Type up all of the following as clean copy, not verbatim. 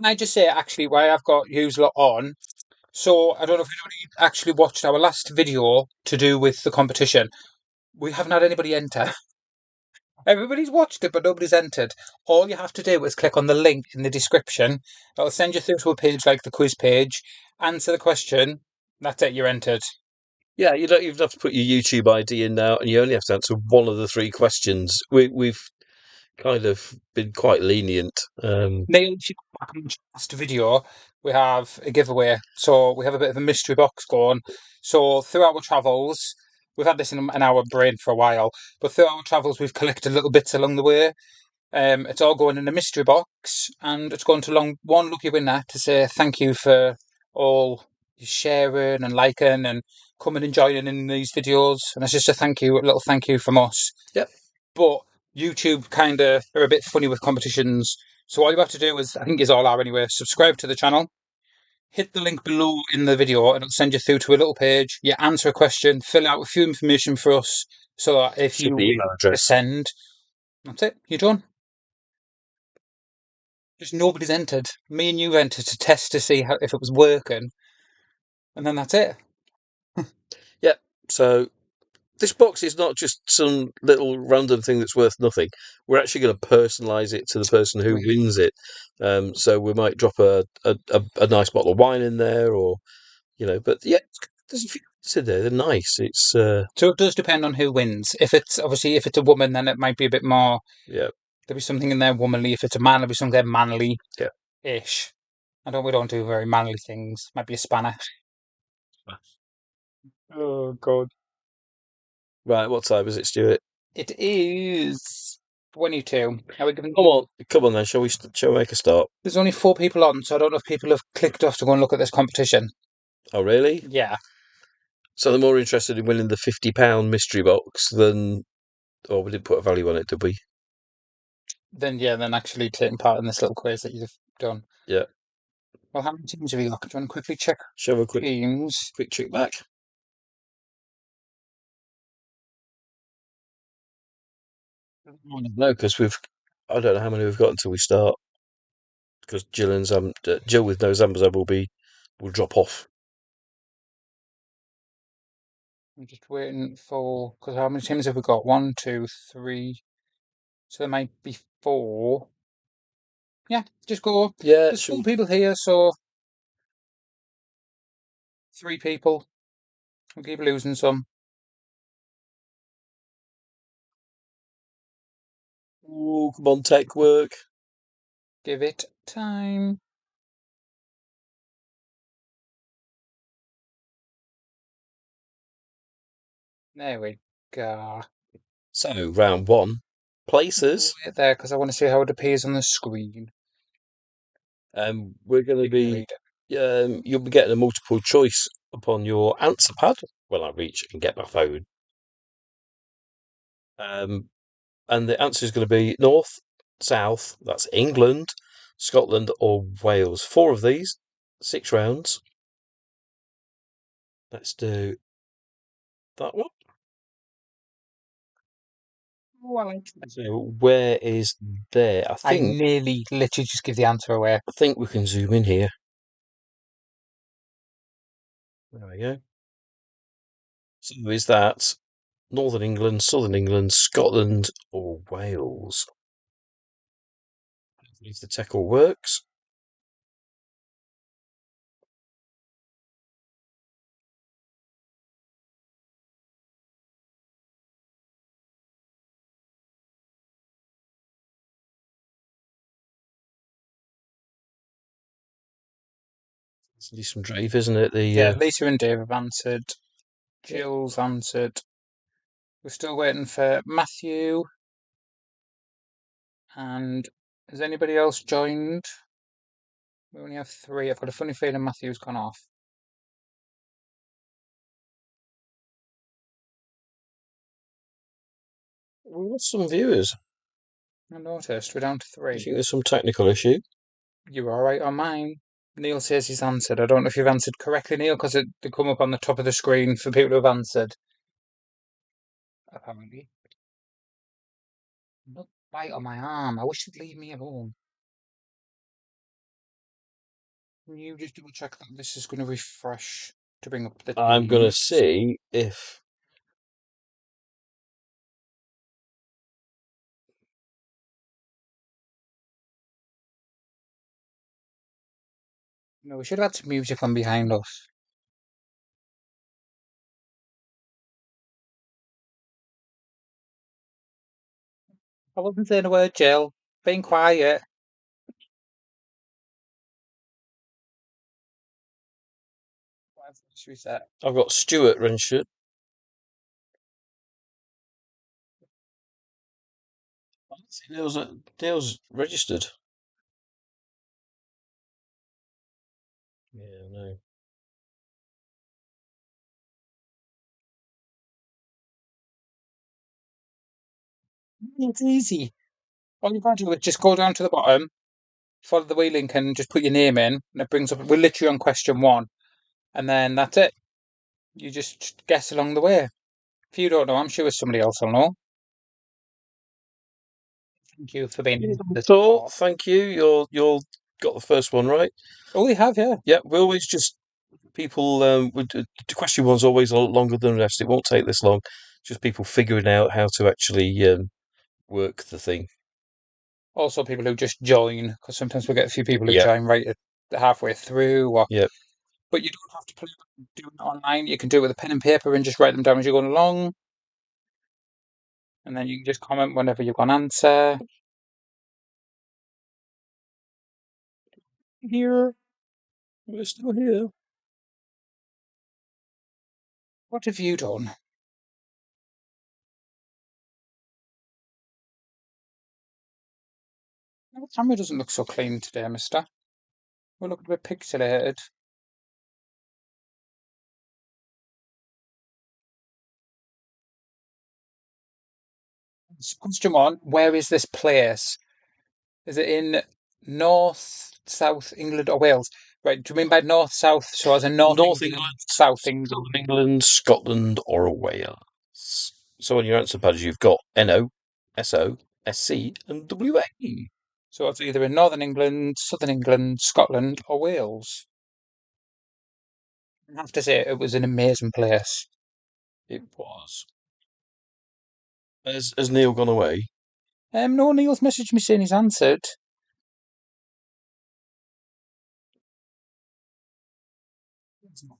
Can I just say, actually, why I've got yous lot on? So I don't know if anybody actually watched our last video to do with the competition. We haven't had anybody enter. Everybody's watched it, but nobody's entered. All you have to do is click on the link in the description. It'll send you through to a page like the quiz page. Answer the question. That's it. You're entered. Yeah, you don't even have to put your YouTube ID in now, and you only have to answer one of the three questions. We've kind of been quite lenient. Neil, if you go back and watch the last video, we have a giveaway. So we have a bit of a mystery box going. So through our travels, we've had this in our brain for a while, but through our travels, we've collected little bits along the way. It's all going in a mystery box, and it's going to one lucky winner to say thank you for all your sharing and liking and coming and joining in these videos. And it's just a thank you, a little thank you from us. Yep. But YouTube kind of are a bit funny with competitions. So all you have to do is, I think is all are anyway, subscribe to the channel, hit the link below in the video, and it'll send you through to a little page. You answer a question, fill out a few information for us, so that if Should you be email address. send, that's it, you're done. Just nobody's entered. Me and you entered to test to see how if it was working, and then that's it. Yep. So this box is not just some little random thing that's worth nothing. We're actually going to personalise it to the person who Sweet. wins it. So we might drop a nice bottle of wine in there, or But yeah, there's a few bits in there. They're nice. It's So it does depend on who wins. If it's obviously if it's a woman, then it might be a bit more. yeah, There'll be something in there womanly. If it's a man, there'll be something there manly-ish. yeah. We don't do very manly things. Might be a spanner. Oh God. Right, what time is it, Stuart? It is 22. Are we giving? Come on then. Shall we make a start? There's only 4 people on, so I don't know if people have clicked off to go and look at this competition. Oh, really? Yeah. So they're more interested in winning the £50 mystery box than. Oh, we didn't put a value on it, did we? Then actually taking part in this little quiz that you've done. Yeah. Well, how many teams have you got? Do you want to quickly check Shall we have a teams? quick trick back? No, because we've. I don't know how many we've got until we start. Because Jill with no Zambazab will drop off. I'm just waiting for because how many teams have we got? One, two, three. So there might be 4. Yeah, just go. Yeah, There's 4 people here, so 3 people. We'll keep losing some. oh, come on, tech work. Give it time. There we go. So round one, places. Wait there because I want to see how it appears on the screen. We're going to You can be. read it. You'll be getting a multiple choice upon your answer pad when I reach and get my phone. And the answer is going to be north, south. That's England, Scotland, or Wales. 4 of these, 6 rounds. Let's do that one. Oh, I like that. So where is there? I nearly literally just give the answer away. I think we can zoom in here. There we go. So is that Northern England, Southern England, Scotland, or Wales? If the tech all works. It's Lisa Drave, isn't it? Yeah, Lisa and Dave have answered. Jill's answered. We're still waiting for Matthew. And has anybody else joined? We only have 3. I've got a funny feeling Matthew's gone off. We've got some viewers. I noticed. We're down to I 3. think there's some technical issue. You're all right on mine. Neil says he's answered. I don't know if you've answered correctly, Neil, because they come up on the top of the screen for people who have answered. Apparently. Look, bite on my arm. I wish you'd leave me alone. Can you just double check that this is going to refresh to bring up the I'm going to teams? see if No, we should have had some music on behind us. I wasn't saying a word, Jill. Being quiet. Why should we set? I've got Stuart Renshut. Dale's registered. Yeah, no. It's easy. All you've got to do is just go down to the bottom, follow the wee link, and just put your name in, and it brings up. We're literally on question one, and then that's it. You just guess along the way. If you don't know, I'm sure somebody else will know. Thank you for being the So, support. thank you. You're got the first one right. Oh, we have, yeah. Yeah, we always just people. The question one's always a lot longer than the rest. It won't take this long. Just people figuring out how to actually work the thing. Also, people who just join, because sometimes we get a few people who Yeah, join right at halfway through, or yeah. but you don't have to do it online. You can do it with a pen and paper and just write them down as you're going along, and then you can just comment whenever you've got an answer. Here, We're still here. what have you done? The camera doesn't look so clean today, mister. We're looking a bit pixelated. Question one, where is this place? Is it in North, South England, or Wales? Right, do you mean by North, South? So as in North North England, England, South Southern England? England, Scotland, or Wales. So on your answer pads, you've got NO, SO, SC, and WA. So it's either in Northern England, Southern England, Scotland, or Wales. I have to say, it was an amazing place. It was. Has Neil gone away? No, Neil's messaged me saying he's answered.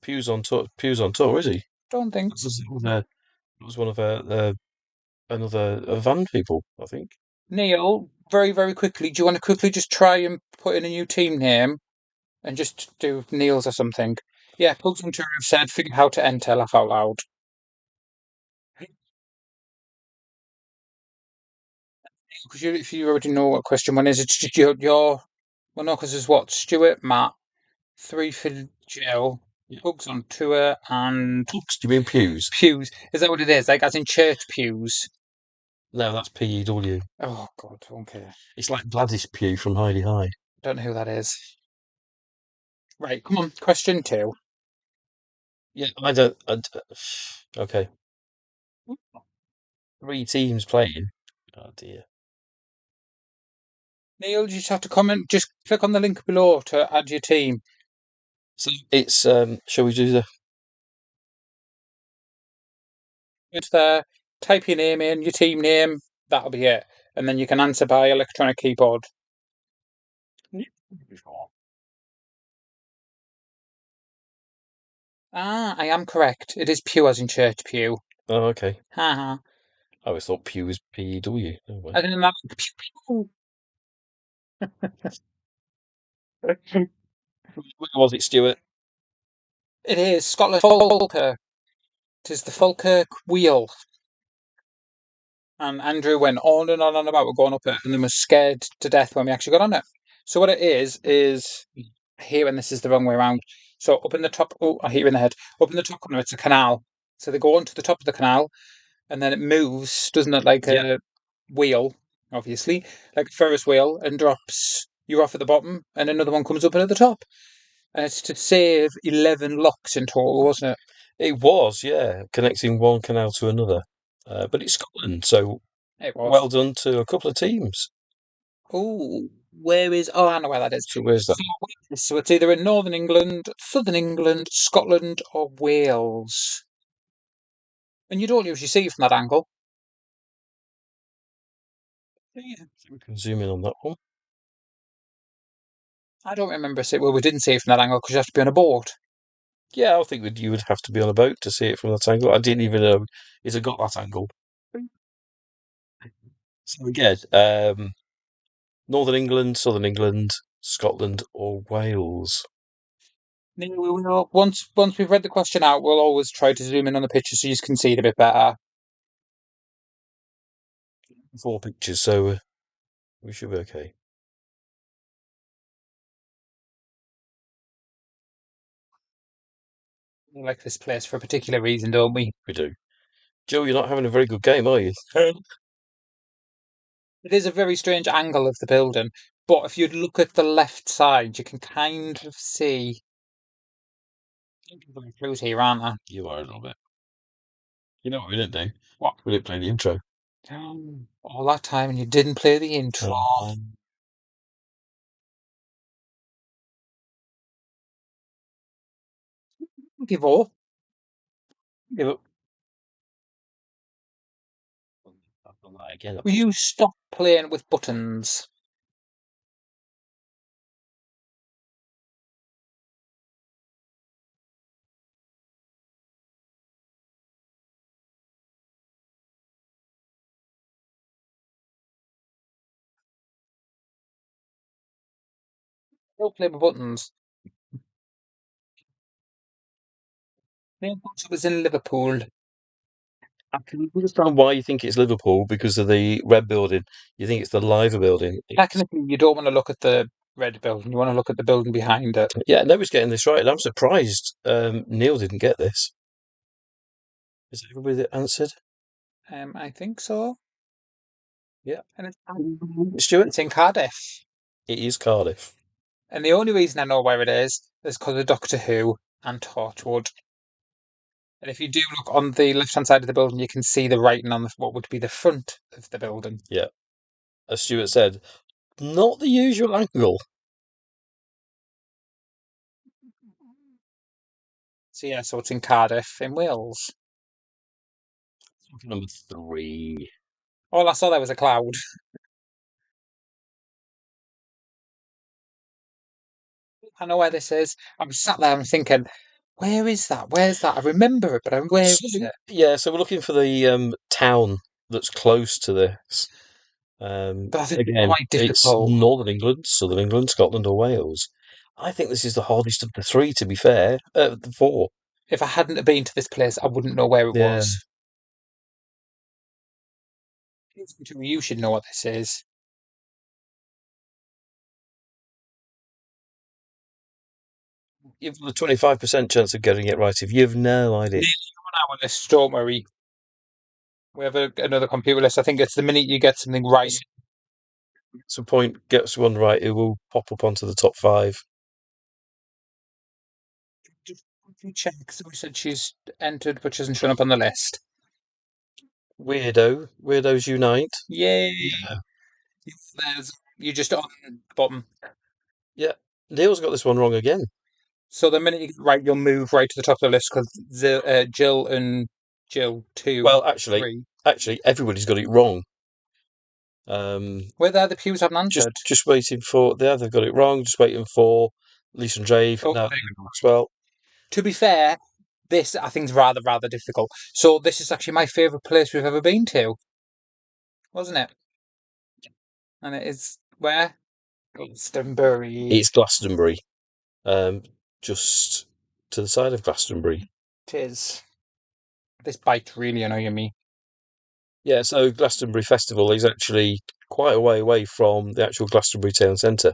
Pew's on tour, is he? Don't think. It was one of another van people, I think. Neil, very, very quickly, do you want to quickly just try and put in a new team name and just do Neil's or something? Yeah, Pugs and Tour have said, figure how to enter, laugh out loud. Because if you already know what question one is, it's just well, no, because there's what? Stuart, Matt, three for Jill, Yeah. Pugs on Tour, and Pugs? Do you mean pews? pews. Is that what it is? Like, as in church pews? No, that's PEW. Oh, God, okay. It's like Gladys Pew from Heidi High. Don't know who that is. Right, come on, question two. Yeah, I don't. Okay, 3 teams playing. Oh dear. Neil, you just have to comment. Just click on the link below to add your team. So it's shall we do the Go to there, type your name in, your team name. That'll be it, and then you can answer by electronic keyboard. Ah, I am correct. It is pew as in church pew. Oh, okay. Ha ha. I always thought pew was PEW. Oh, well. I didn't know. Pew, pew. Where was it, Stuart? It is Scotland Falkirk. It is the Falkirk wheel. And Andrew went on and on and about with going up it, and then was scared to death when we actually got on it. So what it is I hate when this is the wrong way around. So up in the top, oh, I hate you in the head. Up in the top corner, it's a canal. So they go onto the top of the canal, and then it moves, doesn't it, like Yeah. a wheel, obviously, like a Ferris wheel, and drops you off at the bottom, and another one comes up at the top. And it's to save 11 locks in total, wasn't It was, yeah, connecting one canal to another. But it's Scotland, so it? It was. well done to a couple of teams. Oh. Where is? Oh, I know where that is. So where's that? So it's either in Northern England, Southern England, Scotland, or Wales. And you don't usually see it from that angle. Yeah. We can zoom in on that one. I don't remember seeing. Well, we didn't see it from that angle because you have to be on a boat. Yeah, I think you would have to be on a boat to see it from that angle. I didn't even know it had got that angle. So again, Northern England, Southern England, Scotland, or Wales. No, we will. Once we've read the question out, we'll always try to zoom in on the picture so you can see it a bit better. Four pictures, so we should be okay. We like this place for a particular reason, don't we? We do. Joe, you're not having a very good game, are you? It is a very strange angle of the building, but if you look at the left side, you can kind of see. People are clues here, aren't there? You are a little bit. You know what we didn't do? What? We didn't play the intro. All that time and you didn't play the intro. Um, Give up. Give up. I've done that again. Will you stop playing with buttons? Don't play with buttons. It was in Liverpool. I can understand why you think it's Liverpool because of the red building. You think it's the Liver building. Technically, you don't want to look at the red building. You want to look at the building behind it. Yeah, nobody's getting this right. And I'm surprised Neil didn't get this. Is it everybody that answered? I think so. Yeah. And Stuart? it's in Cardiff. It is Cardiff. And the only reason I know where it is because of Doctor Who and Torchwood. And if you do look on the left-hand side of the building, you can see the writing on what would be the front of the building. Yeah. As Stuart said, not the usual angle. So yeah, so it's in Cardiff in Wales. Number three. All I saw there was a cloud. I know where this is. I was sat there and thinking, where is that? Where's that? I remember it, but where So, is it? yeah, so we're looking for the town that's close to this. But I think it's Again, quite it's difficult. Northern England, Southern England, Scotland, or Wales. I think this is the hardest of the three, to be fair. The four. If I hadn't have been to this place, I wouldn't know where it Yeah. was. You should know what this is. You've got a 25% chance of getting it right if you've no idea. Nearly on our list, don't worry. We have another computer list. I think it's the minute you get something right. Some point gets one right, it will pop up onto the top five. Just quickly check. So we said she's entered, but she hasn't shown up on the list. Weirdos unite. Yay! Yeah. There's you just on the bottom. Yeah. Neil's got this one wrong again. So the minute you get it right, you'll move right to the top of the list because Jill and Jill two, Well, actually, three. everybody's got it wrong. Um, Where there the pews haven't just answered. just waiting for they've got it wrong. Just waiting for Lisa and Drave. Oh, No, there as well. to be fair, this I think is rather difficult. So this is actually my favourite place we've ever been to, wasn't it? And it is where Glastonbury. It's Glastonbury, um, just to the side of Glastonbury. It is. This bike's really annoying me. Yeah, so Glastonbury Festival is actually quite a way away from the actual Glastonbury town centre,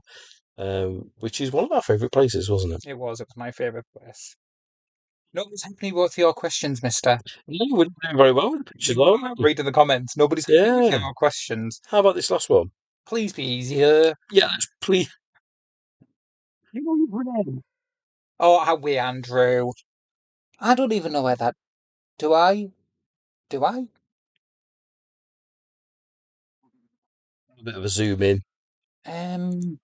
which is one of our favourite places, wasn't it? It was. It was my favourite place. Nobody's helped me with your questions, Mister. No, we're doing very well with the picture, You though, aren't we? read in the comments. Nobody's helped me with Yeah. your questions. How about this last one? Please be easier. Yeah, please. You know you've read. Oh, how we, Andrew. I don't even know where that. Do I? Do I? A bit of a zoom in. Um,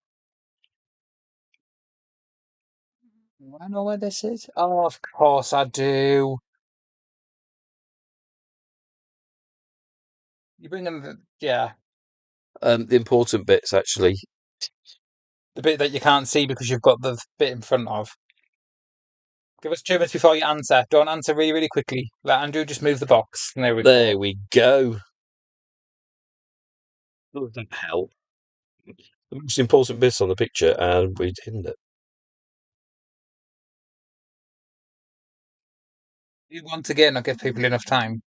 I know where this is. Oh, of course I do. You bring in yeah, The important bits, actually. the bit that you can't see because you've got the bit in front of. Give us 2 minutes before you answer. Don't answer really, really quickly. Let Andrew just move the box. There we There go. we go. Does that help? The most important bits on the picture, and we didn't it. You once again not give people enough time.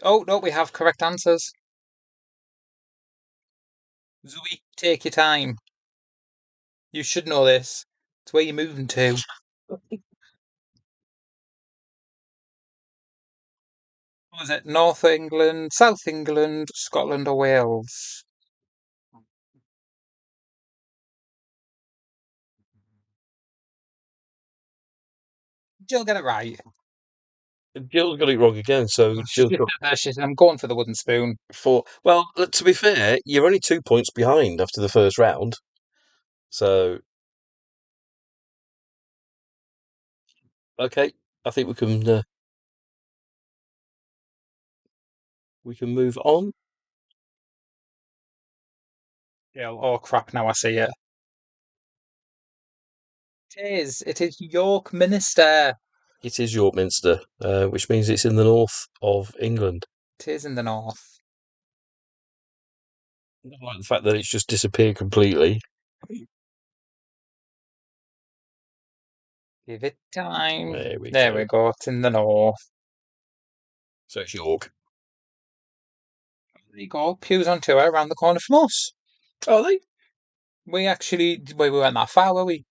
Oh no, we have correct answers. Zoe, take your time. You should know this. It's where you're moving to. What was it? North England, South England, Scotland, or Wales? Jill get it right. Jill's got it wrong again, so She Jill's just got said that. She said, I'm going for the wooden spoon. four. Well, to be fair, you're only 2 points behind after the first round, so okay. I think we can move on. Jill, oh crap, now I see it. It is York Minster. It is York Minster, which means it's in the north of England. It is in the north. I don't like the fact that it's just disappeared completely. Give it time. There we There we go. go. It's in the north. So it's York. There you go. Pews on tour around the corner from us. Are they? We weren't that far, were we?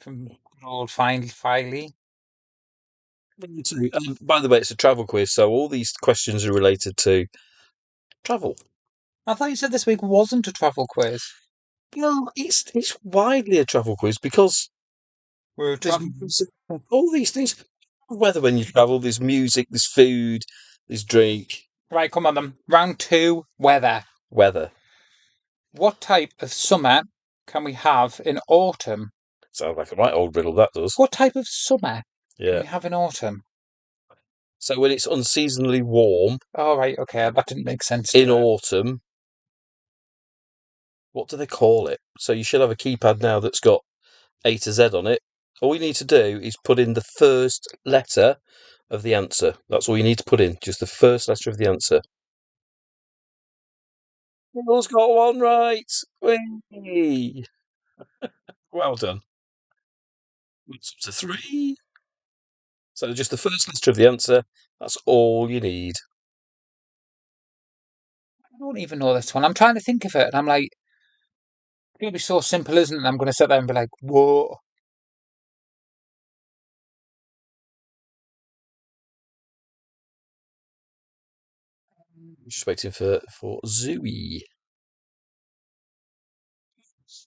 From good old Filey. By the way, it's a travel quiz, so all these questions are related to travel. I thought you said this week wasn't a travel quiz. Well, it's widely a travel quiz because We're there's traveling. all these things. Weather when you travel, there's music, there's food, there's drink, Right, come on then. Round two, weather. weather. What type of summer can we have in autumn? Sounds like a right old riddle, that does. What type of summer can Yeah. we have in autumn? So when it's unseasonably warm Oh, right, okay, that didn't make sense in to. autumn, what do they call it? So you should have a keypad now that's got A to Z on it. All you need to do is put in the first letter of the answer. That's all you need to put in, just the first letter of the answer. Will's got one right. Whee! Well done. It's up to three. So just the first letter of the answer. That's all you need. I don't even know this one. I'm trying to think of it, and I'm like, it's going to be so simple, isn't it? I'm going to sit there and be like, whoa. Just waiting for Zooey.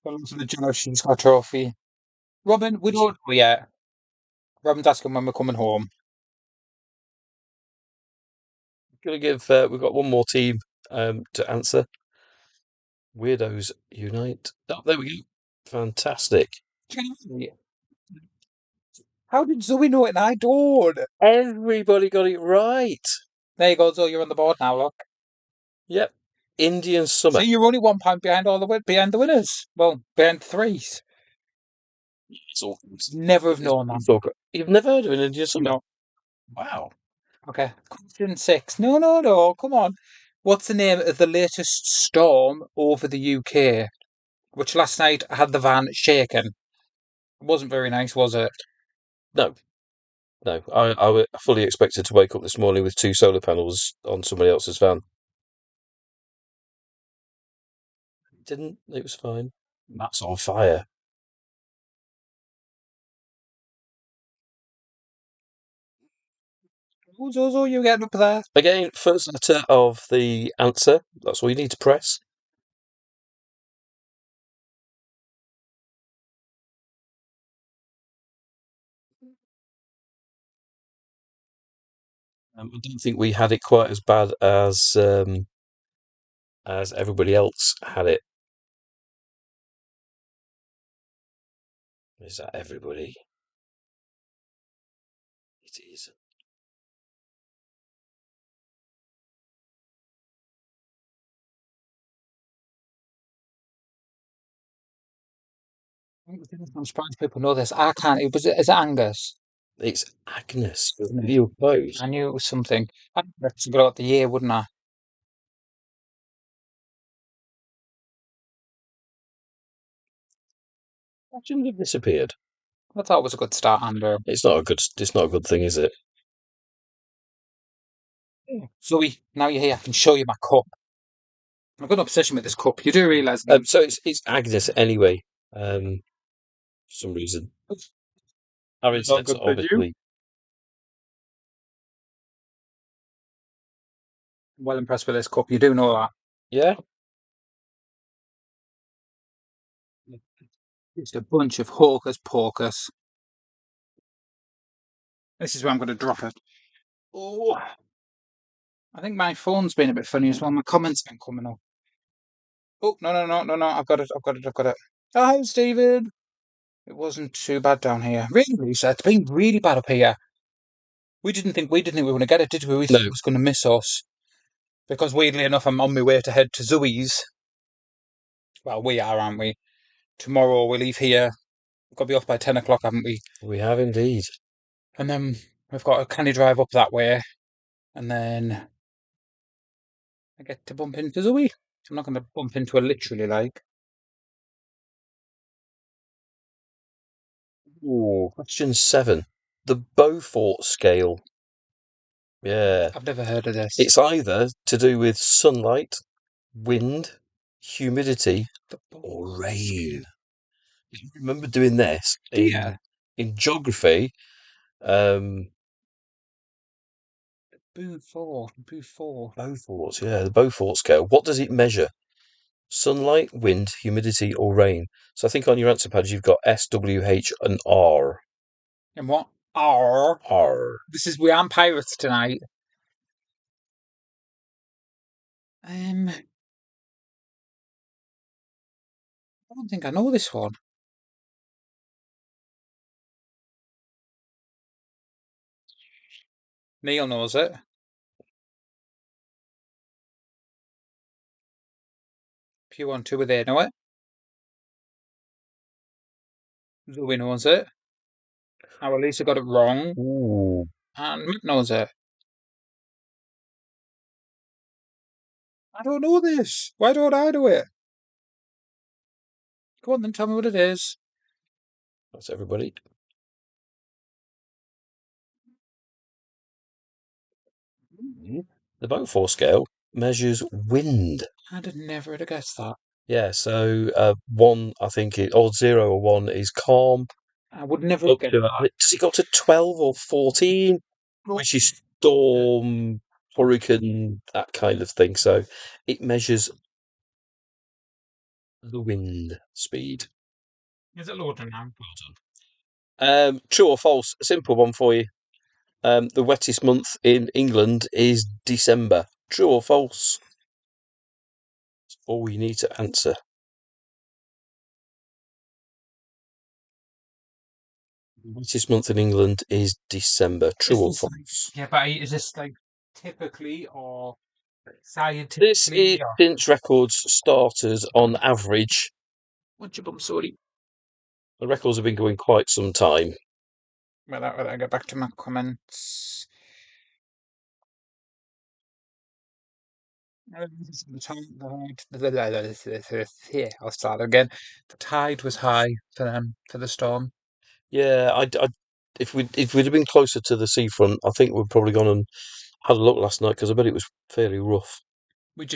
Belongs to the Jello she's got a trophy. Robin, we don't know yet. Robin's asking when we're coming home. Gonna give. We've got one more team to answer. Weirdos unite. Oh, there we go. Fantastic. How did Zoe know it and I don't? Everybody got it right. There you go, Zoe. You're on the board now. Look. Yep. Indian summer. See, you're only 1 point behind behind the winners. Well, behind threes. So, Never have known that. you've never heard of an Indian summer? No. Wow. Okay. Question six. No, no, no. Come on. What's the name of the latest storm over the UK? Which last night had the van shaken. It wasn't very nice, was it? No, no. I fully expected to wake up this morning with two solar panels on somebody else's van. Didn't. It was fine. That's on fire. Oh, you getting up there? Again, first letter of the answer. That's all you need to press. I don't think we had it quite as bad as everybody else had it. Is that everybody? It is. I'm surprised people know this. I can't. Is it Angus? It's Agnes. Isn't it? You were close. I knew it was something. I'd have got the year, wouldn't I? That shouldn't have disappeared. I thought it was a good start, Andrew. It's not a good. It's not a good thing, is it? Zoe, now you're here. I can show you my cup. I've got an obsession with this cup. You do realise So it's Agnes anyway. For some reason, our it's not internet's good for you. obviously. I'm well impressed with this cup. You do know that. Yeah. It's a bunch of hocus pocus. This is where I'm going to drop it. Oh, I think my phone's been a bit funny as well. My comments been coming up. Oh, no, no, no, no, no. I've got it. I've got it. I've got it. Oh, hi, Stephen. It wasn't too bad down here. Really, Lisa, it's been really bad up here. We didn't think we were going to get it, did we? We thought No, it was going to miss us. Because weirdly enough, I'm on my way to head to Zoe's. Well, we are, aren't we? Tomorrow we leave here. We've got to be off by 10 o'clock, haven't we? we have indeed. And then we've got a canny drive up that way. And then I get to bump into Zoe. I'm not going to bump into her literally, like. Ooh. Question 7. The Beaufort scale. Yeah. I've never heard of this. It's either to do with sunlight, wind, humidity, The or Beaufort rain. scale. I remember doing this Do you? in geography. Um, Beaufort. Beaufort, yeah, the Beaufort scale. What does it measure? Sunlight, wind, humidity, or rain? So I think on your answer pad you've got S, W, H, and R. And what? R. R. We aren't pirates tonight. I don't think I know this one. Neil knows it. If you want to, they know it. Zoe knows it. Our Lisa got it wrong. Ooh, And Mick knows it. I don't know this. Why don't I do it? Go on then, tell me what it is. that's everybody. The Beaufort scale measures wind. I'd have never have guessed that. Yeah, so one, I think, or 0 or 1 is calm. I would never have Up guessed to, does it go to 12 or 14? that. Which is storm, hurricane, that kind of thing. So it measures the wind speed. Is it loading now? True or false? A simple one for you. The wettest month in England is December. True or false? That's all you need to answer. The wettest month in England is December. True Is or this like, false? yeah, but is this like typically or This is scientifically or since records started on average. what you bum sorry? The records have been going quite some time. Well, I get back to my comments. Yeah, I'll start again. The tide was high for them for the storm. Yeah, if we'd have been closer to the seafront, I think we'd probably gone and had a look last night because I bet it was fairly rough. It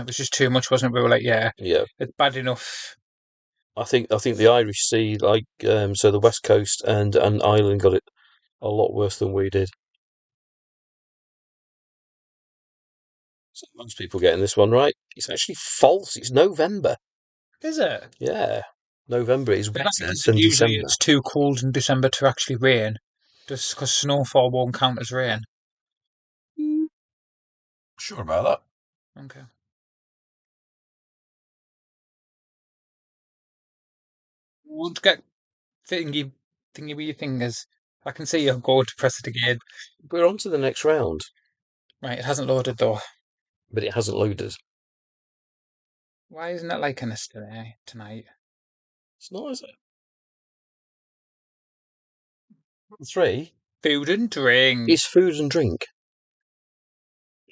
was just too much, wasn't it? We were like, yeah, Yeah, it's bad enough. I think the Irish Sea, like so the West Coast and Ireland got it a lot worse than we did. So most people getting this one right. It's actually false. It's November. Is it? Yeah, November is Is that wetter because than usually December. it's too cold in December to actually rain? Just because snowfall won't count as rain. Mm, Sure about that. Okay. Won't get thingy, thingy with your fingers. I can see you go to press it again. We're on to the next round, Right, it hasn't loaded though. but it hasn't loaded. Why isn't it liking us today, tonight? It's not, is it? 3 Food and drink. is food and drink.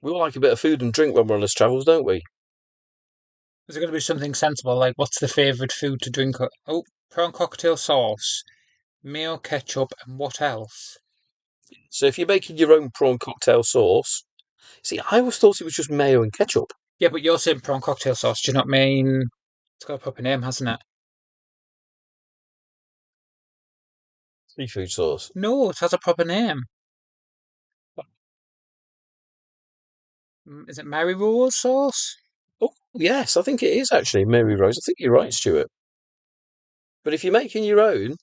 We all like a bit of food and drink when we're on this travels, don't we? Is it going to be something sensible like what's the favourite food to drink? Oh, prawn cocktail sauce, mayo ketchup, and what else? So if you're making your own prawn cocktail sauce, see, I always thought it was just mayo and ketchup. Yeah, but you're saying prawn cocktail sauce. Do you not mean it's got a proper name, hasn't it? Seafood sauce. No, it has a proper name. Is it Mary Rose sauce? Oh, yes, I think it is actually Mary Rose. I think you're right, Stuart. But if you're making your own,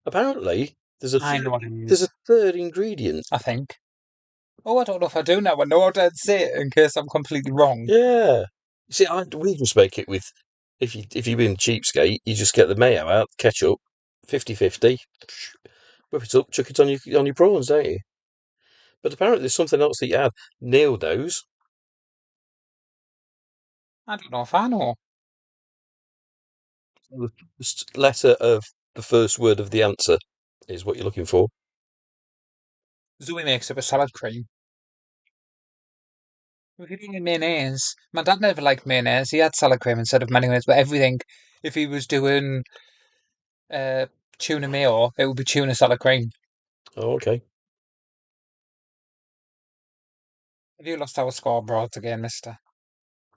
apparently I know what it there's a is. third ingredient. I think. Oh, I don't know if I do now. I know what I'd say it in case I'm completely wrong. Yeah. You see, we just make it with if you're being cheapskate, you just get the mayo out, ketchup, 50-50, whip it up, chuck it on your prawns, don't you? But apparently there's something else that you add. Nail knows. I don't know if I know. The first letter of the first word of the answer is what you're looking for. Zoe makes up a salad cream. If you're doing mayonnaise, my dad never liked mayonnaise. He had salad cream instead of mayonnaise, but everything, if he was doing uh, tuna mayo, it would be tuna salad cream. Oh, okay. Have you lost our scoreboards again, mister?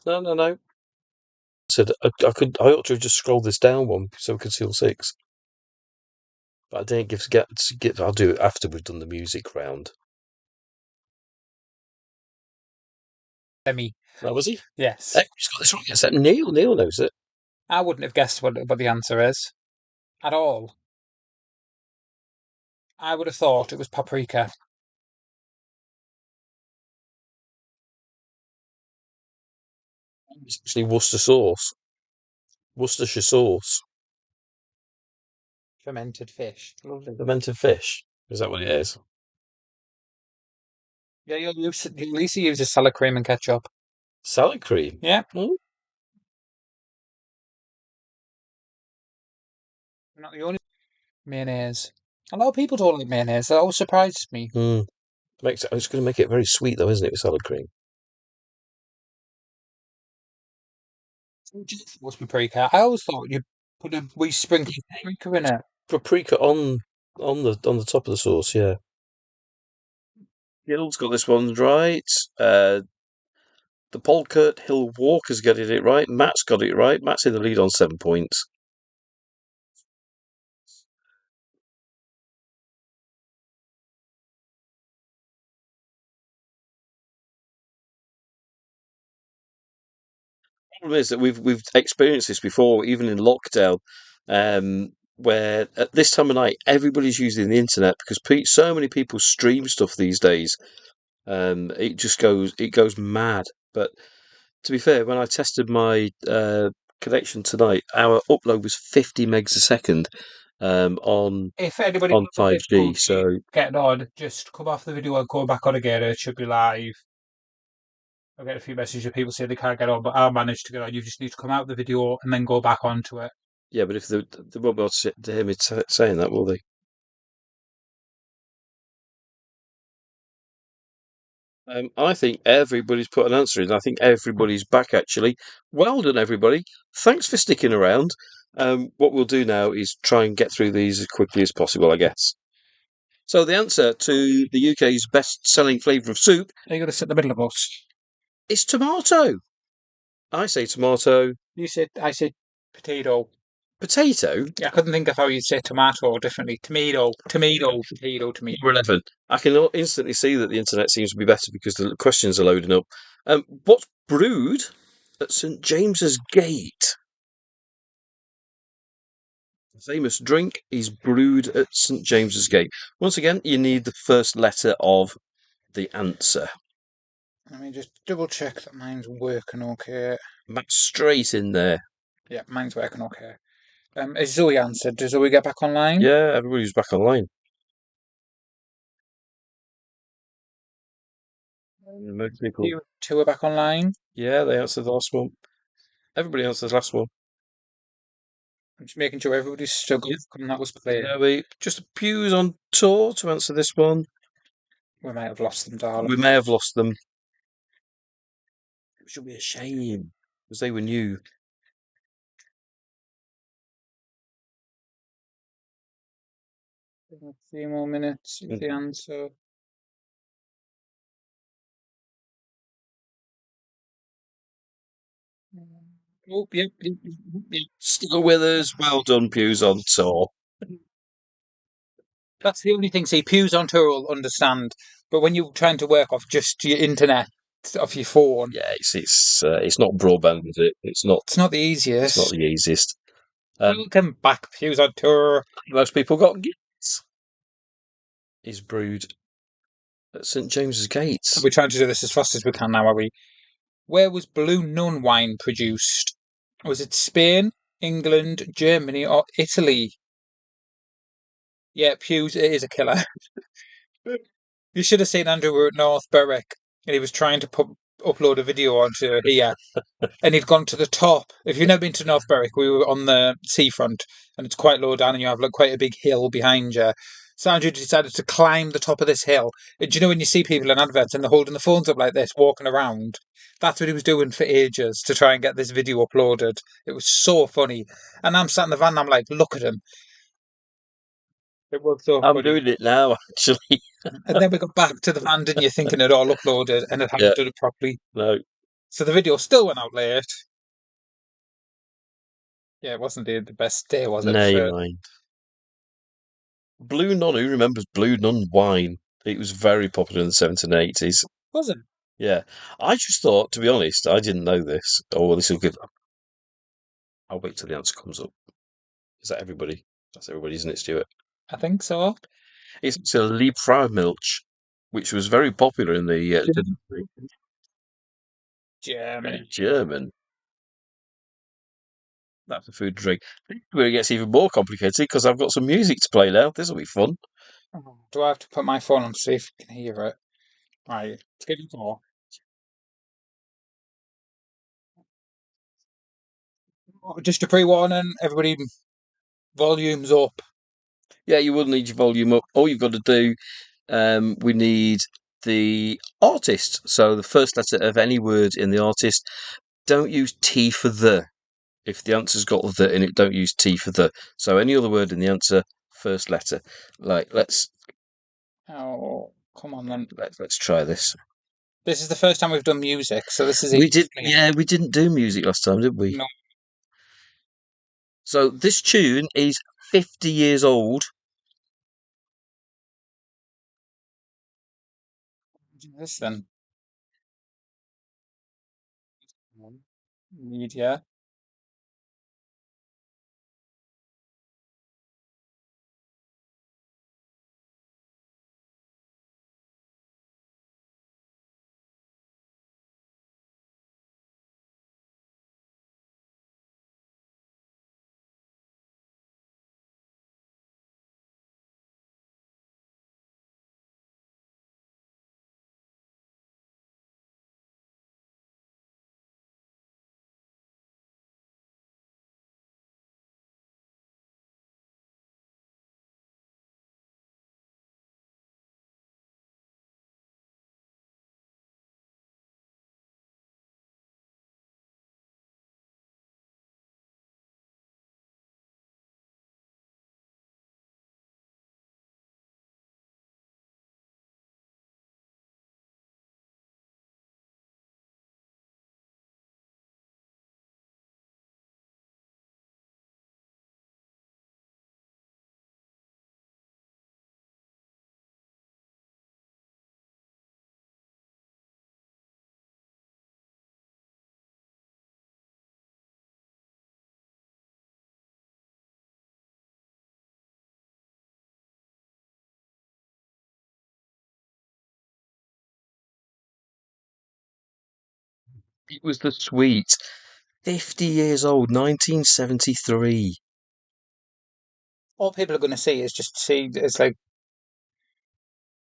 No, no, no. Said I ought to have just scrolled this down one so we could see all 6. But I didn't get. I'll do it after we've done the music round. Me. That was he. Yes. He's got this right. Yes, that Neil. Neil knows it. I wouldn't have guessed what the answer is at all. I would have thought it was paprika. It's actually Worcester sauce. Worcestershire sauce. Fermented fish. Lovely. Fermented fish. Is that what it is? Yeah, you'll at least use salad cream and ketchup. Salad cream. Yeah, Oh, not the only mayonnaise. A lot of people don't like mayonnaise. That always surprises me. mm. It's going to make it very sweet, though, isn't it, with salad cream? What's paprika? I always thought you put a wee sprinkle of paprika in it. Paprika on the top of the sauce. Yeah. Gil's got this one right. The Polkert Hill Walker's getting it right. Matt's got it right. Matt's in the lead on 7 points. The problem is that we've experienced this before, even in lockdown, where at this time of night everybody's using the internet because so many people stream stuff these days. It goes mad. But to be fair, when I tested my connection tonight, our upload was 50 megs a second on If anybody on wants a five G. difficulty So getting on, just come off the video and go back on again. It should be live. I get a few messages of people saying they can't get on, but I managed to get on. You just need to come out of the video and then go back onto it. yeah, but if they won't be able to hear me saying that, will they? I think everybody's put an answer in. I think everybody's back, actually. Well done, everybody. Thanks for sticking around. What we'll do now is try and get through these as quickly as possible, I guess. So, the answer to the UK's best selling flavour of soup Are you going to sit in the middle of us? is tomato. I say tomato. I said potato. Potato? Yeah, I couldn't think of how you'd say tomato differently. Tomato, tomato, potato, tomato. Number 11. I can instantly see that the internet seems to be better because the questions are loading up. What's brewed at St James's Gate? The famous drink is brewed at St James's Gate. Once again, you need the first letter of the answer. Let me just double check that mine's working okay. That's straight in there. Yeah, mine's working okay. Has Zoe answered? Does Zoe get back online? Yeah, everybody's back online. Most people. You two are back online. Yeah, they answered the last one. Everybody answered the last one. I'm just making sure everybody's still Yeah. and that was playing. Yeah, we just Pew's on tour to answer this one. We might have lost them, darling. We may have lost them. It should be a shame because they were new. 3 more minutes with the Mhm. answer. Oh, yep, yep, yep, yep. Still with us. Well done, Pew's on tour. That's the only thing. See, pews on tour will understand, but when you're trying to work off just your internet, off your phone, Yeah, it's not broadband, is it? It's not. it's not the It's not easiest. the easiest. Welcome back, pews on tour. Most people got Guinness. Is brewed at St James's Gates. We're trying to do this as fast as we can now, are we? Where was Blue Nun wine produced? Was it Spain, England, Germany, or Italy? Yeah, Pews, it is a killer. You should have seen Andrew at North Berwick, and he was trying to upload a video onto here, and he'd gone to the top. If you've never been to North Berwick, we were on the seafront, and it's quite low down, and you have like quite a big hill behind you. So Andrew decided to climb the top of this hill. And do you know when you see people in adverts and they're holding the phones up like this, walking around? That's what he was doing for ages to try and get this video uploaded. It was so funny. And I'm sat in the van and I'm like, look at him. It was so I'm funny. doing it now, actually. And then we got back to the van, didn't you, thinking it all uploaded and it Yeah, hadn't done it properly. no, So the video still went out late. Yeah, it wasn't the best day, was it? never For mind. Blue Nun, who remembers Blue Nun wine? It was very popular in the 70s and 80s. wasn't. Yeah. I just thought, to be honest, I didn't know this. Oh, well, this will give. I'll wait till the answer comes up. Is that everybody? That's everybody, isn't it, Stuart? I think so. It's a Liebfraumilch, which was very popular in the Germany. German. That's a food drink. Where it gets even more complicated because I've got some music to play now. This will be fun. Oh, do I have to put my phone on to see if you can hear it? Right, let's give it a go. Oh, just a pre-warning, everybody, volume's up. Yeah, you will need your volume up. All you've got to do, we need the artist. So the first letter of any word in the artist. Don't use T for the. If the answer's got the in it, don't use T for the. So any other word in the answer, first letter. Like Oh, come on then. let's try this. This is the first time we've done music, so this is We did, easy. yeah, we didn't do music last time, did we? No, So this tune is 50 years old. do this then. Media. It was the Sweet. 50 years old, 1973. all people are going to see is just see it's like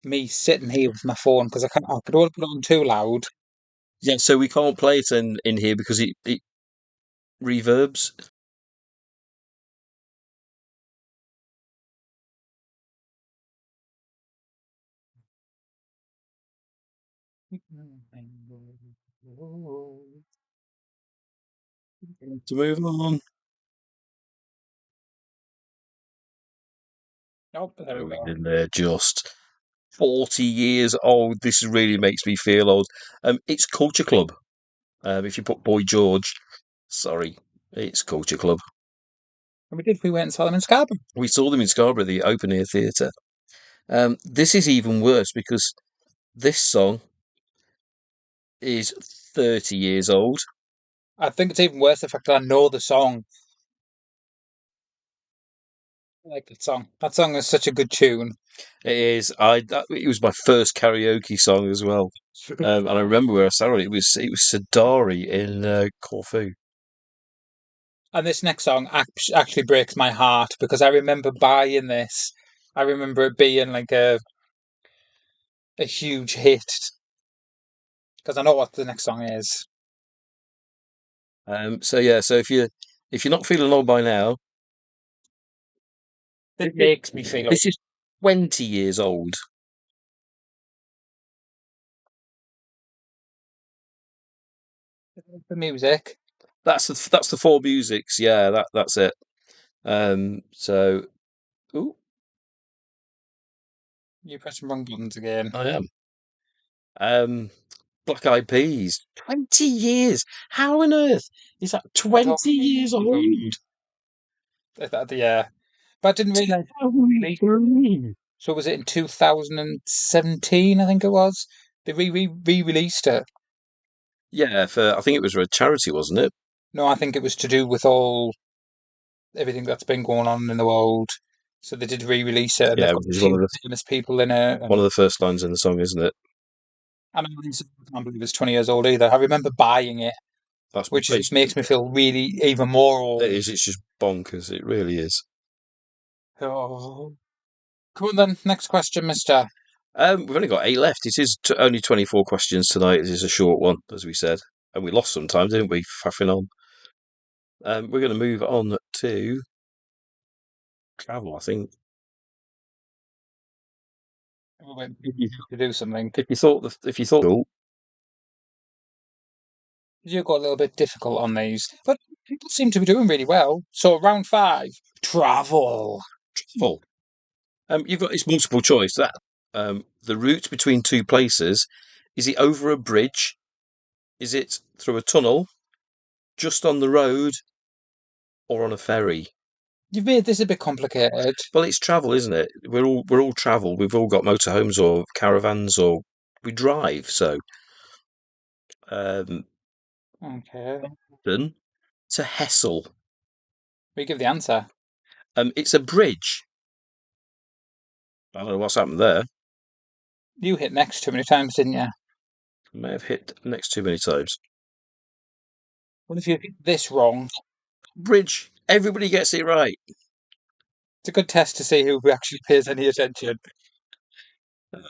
me sitting here with my phone because I could only put it on too loud. Yeah, so we can't play it in here because it reverbs. To move on. Oh, there we Going go. in there just 40 years old. This really makes me feel old. It's Culture Club. If you put Boy George, sorry, it's Culture Club. And we went and saw them in Scarborough. We saw them in Scarborough, the open air theatre. This is even worse because this song is 30 years old. I think it's even worse the fact that I know the song. I like that song. That song is such a good tune. It was my first karaoke song as well. And I remember where I saw it. It was Sadari in Corfu. And this next song actually breaks my heart because I remember buying this. I remember it being like a huge hit because I know what the next song is. So yeah, so if you're not feeling old by now, It makes me feel old. this is 20 years old. The music. That's the four musics. Yeah, that's it. So ooh, You pressing wrong buttons again. I am. Um, Black Eyed Peas. 20 years. How on earth is that I don't 20 years old? yeah, but I didn't realize it was released. 2003. So was it in 2017? I think it was. They re-released it. Yeah, for I think it was for a charity, wasn't it? No, I think it was to do with all everything that's been going on in the world. So they did re-release it, and they've Yeah, got which a is few famous people in it. one And of the first lines in the song, isn't it? I can't believe it's 20 years old either. I remember buying it, That's which just basically makes me feel really even more it old. is. It's just bonkers. It really is. Oh. Come on then, next question, mister. We've only got eight left. It is only 24 questions tonight. It is a short one, as we said, and we lost some time, didn't we? Faffing on. We're going to move on to travel. I think. We went If you, to do something. if you thought, You got a little bit difficult on these, but people seem to be doing really well. So round five, travel. travel, you've got it's multiple choice. That the route between two places, is it over a bridge? Is it through a tunnel, just on the road, or on a ferry? You've made this a bit complicated. Well, it's travel, isn't it? We're all travel. We've all got motorhomes or caravans, or we drive. So, um, Okay. London to Hessel. We give the answer. It's a bridge. I don't know what's happened there. You hit next too many times, didn't you? I may have hit next too many times. Well, if you hit this wrong, Bridge. Everybody gets it right. it's a good test to see who actually pays any attention.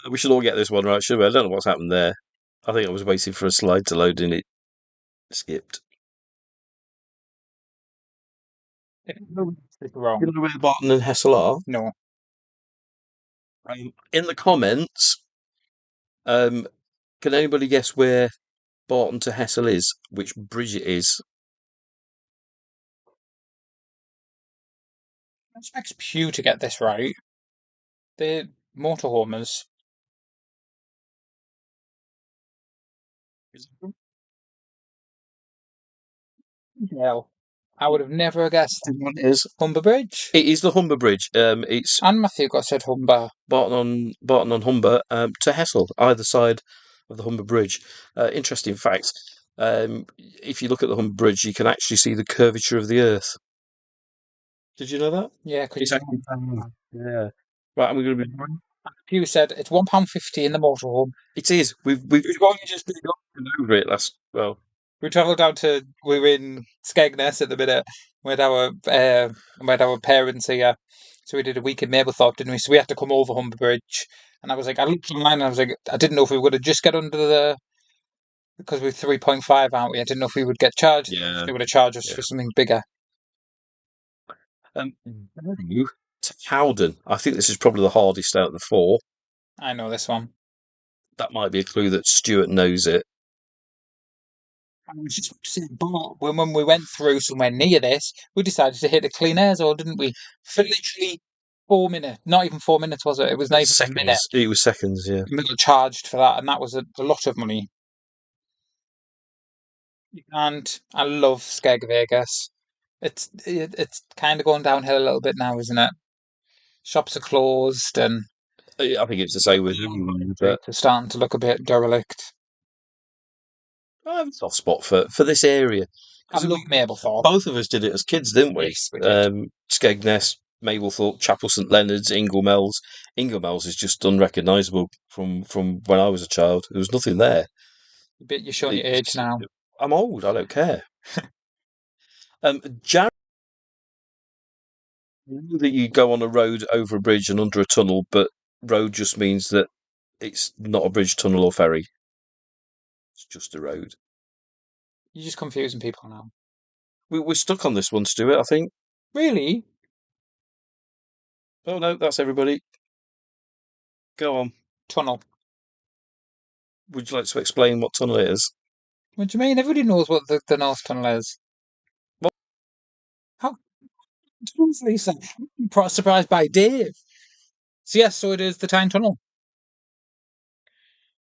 We should all get this one right, should we? I don't know what's happened there. I think I was waiting for a slide to load and it skipped. If you get this You wrong, know where Barton and Hessel are? no. In the comments, um, can anybody guess where Barton to Hessel is? Which bridge it is? I expect Pew to get this right. The motorhomers. Hell, I would have never guessed What it is? Humber Bridge. It is the Humber Bridge. It's And Matthew got said Humber. Barton on Humber to Hessel, either side of the Humber Bridge. Interesting fact. If you look at the Humber Bridge, you can actually see the curvature of the Earth. Did you know that? Yeah, because It's actually yeah. Right, I'm going to be. Pew said it's £1.50 in the motorhome. It is. We've only just been over it last. Well, We travelled down to. We're in SkegVegas at the minute with our parents here. So we did a week in Mablethorpe, didn't we? So we had to come over Humber Bridge. And I was like, I looked online and I was like, I didn't know if we would have just get under because we're 3.5, aren't we? I didn't know if we would get charged. If Yeah, they would have charged us yeah. for something bigger. Bury to Cowden. I think this is probably the hardest out of the four. I know this one. That might be a clue that Stuart knows it. I was just saying, but when we went through somewhere near this, we decided to hit a clean air zone, didn't we? For literally 4 minutes. Not even 4 minutes, was it? It was not even a minute. Seconds. It was seconds, yeah. We got charged for that, and that was a lot of money. And I love SkegVegas. It's kind of going downhill a little bit now, isn't it? Shops are closed, and I think it's the same with everyone, but streets are starting to look a bit derelict. I have a soft spot for this area I because love Mablethorpe. both of us did it as kids, didn't we? Yes, we did. Skegness, Mablethorpe, Chapel St Leonard's, Inglemells. Inglemells is just unrecognisable from when I was a child. There was nothing there. You're showing your age It's, now. I'm old. I don't care. Jarrow, that you go on a road over a bridge and under a tunnel, but road just means that it's not a bridge, tunnel, or ferry. It's just a road. You're just confusing people now. We're stuck on this one, Stuart. I think. Really? Oh no, that's everybody. Go on. Tunnel. Would you like to explain what tunnel it is? What do you mean? Everybody knows what the North Tunnel is. What? How does Lisa? I'm surprised by Dave. So yes, so it is the Tyne Tunnel,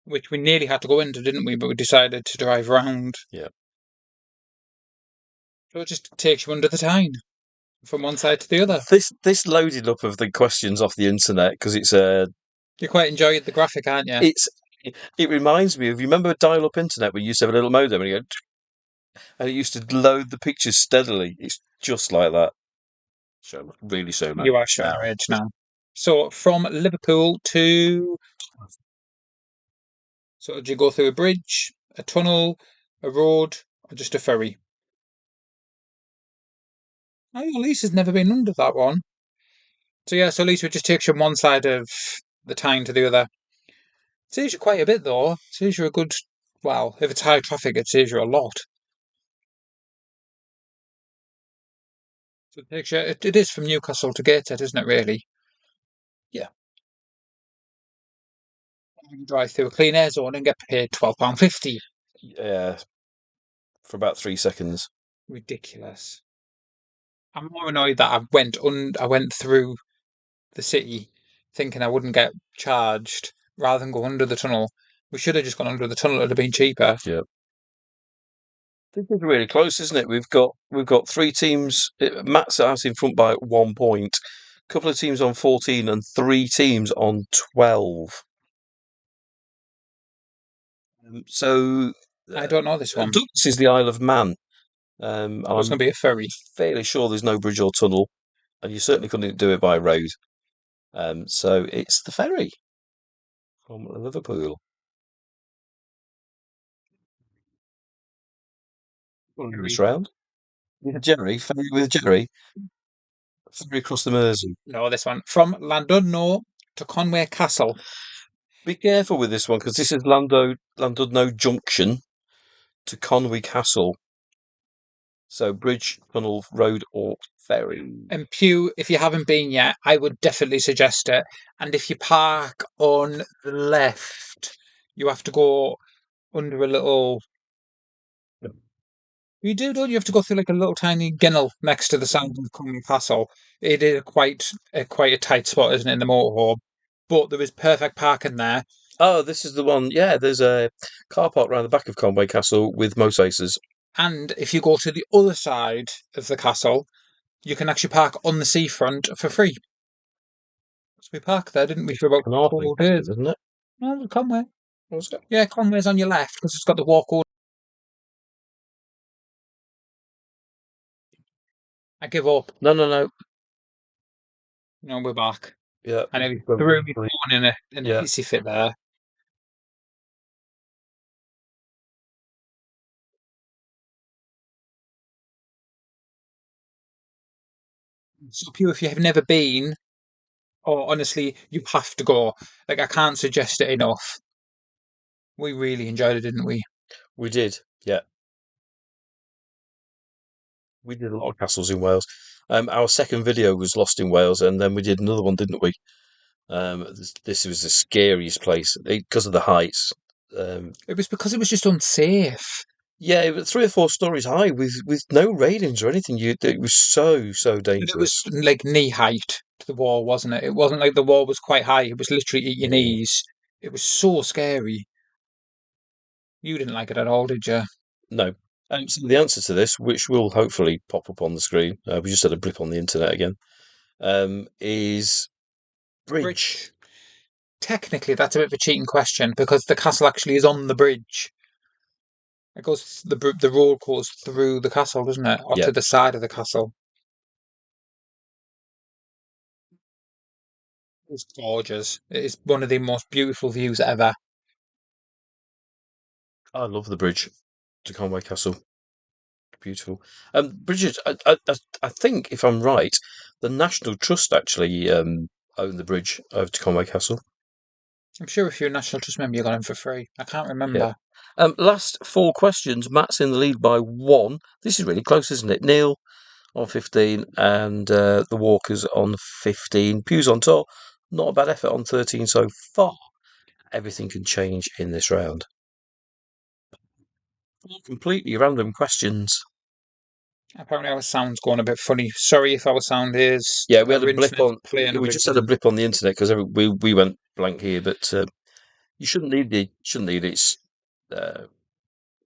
which we nearly had to go into, didn't we? But we decided to drive around. Yeah. So it just takes you under the Tyne from one side to the other. This loaded up of the questions off the internet because You quite enjoy the graphic, aren't you? it's it reminds me of, you remember dial-up internet when you used to have a little modem and you go and it used to load the pictures steadily. It's just like that. So really so much You are showing now. your age now. So from Liverpool to, so did you go through a bridge, a tunnel, a road, or just a ferry? Oh, Lisa's never been under that one. So yeah, so Lisa just takes you from one side of the Tyne to the other. It saves you quite a bit though. It saves you a good, well, if it's high traffic, it saves you a lot. So it takes you, it is from Newcastle to Gateshead, isn't it, really? Yeah. You can drive through a clean air zone and get paid £12.50. Yeah, for about 3 seconds. Ridiculous. I'm more annoyed that I went through the city thinking I wouldn't get charged rather than go under the tunnel. We should have just gone under the tunnel, it'd have been cheaper. Yeah. This is really close, isn't it? We've got three teams. Matt's out in front by 1 point. A couple of teams on 14 and three teams on 12. So I don't know this one. Dux is the Isle of Man. That was I'm going to be a ferry. fairly sure there's no bridge or tunnel, and you certainly couldn't do it by road. So it's the ferry from Liverpool. This round. Yeah, ferry with Jerry, ferry across the Mersey. No, this one. From Llandudno to Conway Castle. Be careful with this one because this is Llandudno Junction to Conwy Castle. So bridge, tunnel, road, or ferry. And Pew, if you haven't been yet, I would definitely suggest it. And if you park on the left, you have to go under a little. You do, don't you? Have to go through like a little tiny ginnel next to the sound of Conwy Castle. It is quite a tight spot, isn't it, in the motorhome? But there is perfect parking there. Oh, this is the one. Yeah, there's a car park around the back of Conway Castle with most spaces. And if you go to the other side of the castle, you can actually park on the seafront for free. So we parked there, didn't we, for about Carnarvon, 4 days? isn't it? No, Conway. Was it? Yeah, Conway's on your left because it's got the walk over. I give up. No, no, no. No, we're back. Yeah, I nearly threw my phone in a yeah. hissy fit there. So, Pew, if you have never been, Oh, honestly, you have to go. Like, I can't suggest it enough. We really enjoyed it, didn't we? We did, yeah. We did a lot of castles in Wales. Our second video was Lost in Wales, and then we did another one, didn't we? This was the scariest place because of the heights. It was because it was just unsafe. Yeah, it was 3 or 4 stories high with no railings or anything. It was so And it was dangerous. like knee height to the wall, wasn't it? It wasn't like the wall was quite high. It was literally at your Mm, knees. It was so scary. You didn't like it at all, did you? no. So the answer to this, which will hopefully pop up on the screen, we just had a blip on the internet again, is bridge. Bridge. Technically, that's a bit of a cheating question because the castle actually is on the bridge. It goes the road goes through the castle, doesn't it, or Yeah, to the side of the castle? It's gorgeous. It is one of the most beautiful views ever. I love the bridge to Conway Castle. Beautiful. Bridget, I think if I'm right, the National Trust actually own the bridge over to Conway Castle. I'm sure if you're a National Trust member, you got in for free. I can't Yeah. remember. Last 4 questions. Matt's in the lead by 1. This is really close, isn't it? Neil on 15 and the Walkers on 15. Pew's on top. Not a bad effort on 13 so far. Everything can change in this round. Completely random questions. Apparently, our sound's going a bit funny. Sorry if our sound is. Yeah, we had Our a blip internet's on. playing up We just had a again. blip on the internet because we went blank here, but you shouldn't need it. It's uh,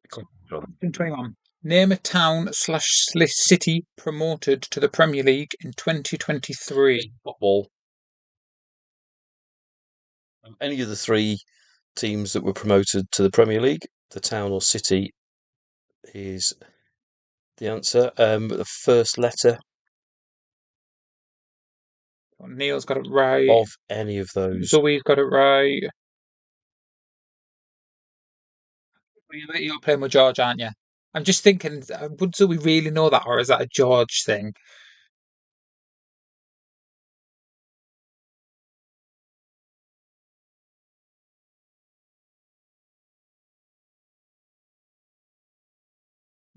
Question 21. Name a town slash city promoted to the Premier League in 2023. football. Any of the 3 teams that were promoted to the Premier League, the town or city is the answer. The first letter Neil's got it right. of any of those. Zoe's got it right. You're playing with George, aren't you? I'm just thinking, would Zoe really know that, or is that a George thing?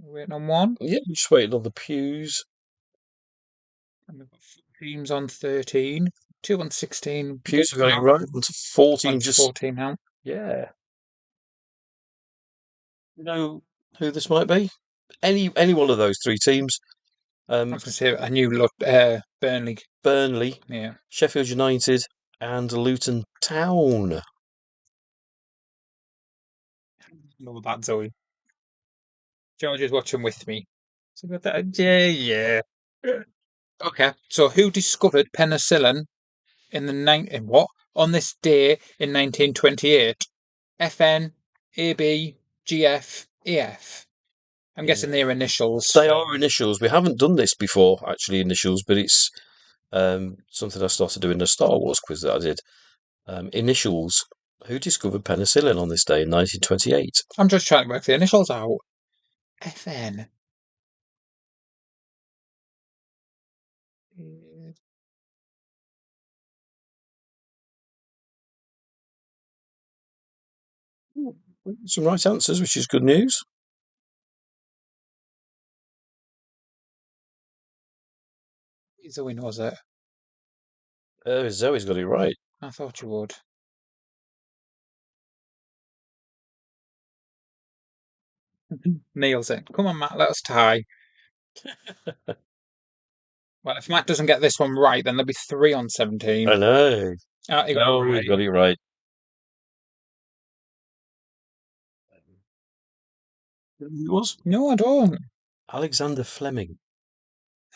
Waiting on one. Yeah, just waiting on the pews. And we've got 4 teams on 13, 2 on 16, one Pews have got it half, right. Onto 14. onto Just 14 now. yeah. You know who this might be? Any one of those 3 teams. I Um, was going to say a new look, Burnley. Burnley, Yeah, Sheffield United, and Luton Town. know that, Zoe. George is watching with me. So got that, yeah, yeah. Okay, so who discovered penicillin in the in what on this day in 1928? FN, AB, GF, EF. I'm Yeah. guessing their initials. They are initials. We haven't done this before, actually, initials, but it's something I started doing in a Star Wars quiz that I did. Initials. Who discovered penicillin on this day in 1928? I'm just trying to work the initials out. FN. Some right answers, which is good news. Zoe knows it. Zoe's got it right. I thought you would. Nails it. Come on, Matt, let us tie. Well, if Matt doesn't get this one right, then there'll be 3 on 17. I know. Ah, he got it No, he's right. got it right. It was No, I don't. Alexander Fleming,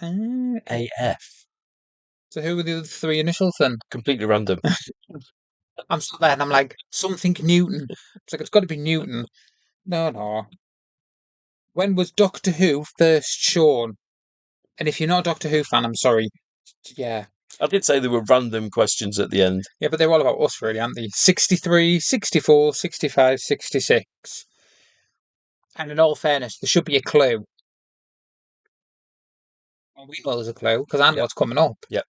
Eh. AF. So who were the other 3 initials then? Completely random. I'm sat there and I'm like, something Newton. It's like, it's got to be Newton. No, no. When was Doctor Who first shown? And if you're not a Doctor Who fan, I'm sorry. Yeah. I did say there were random questions at the end. Yeah, but they're all about us, really, aren't they? 63, 64, 65, 66. And in all fairness, there should be a clue. Well, we know there's a clue because I know Yep, what's coming up. yep.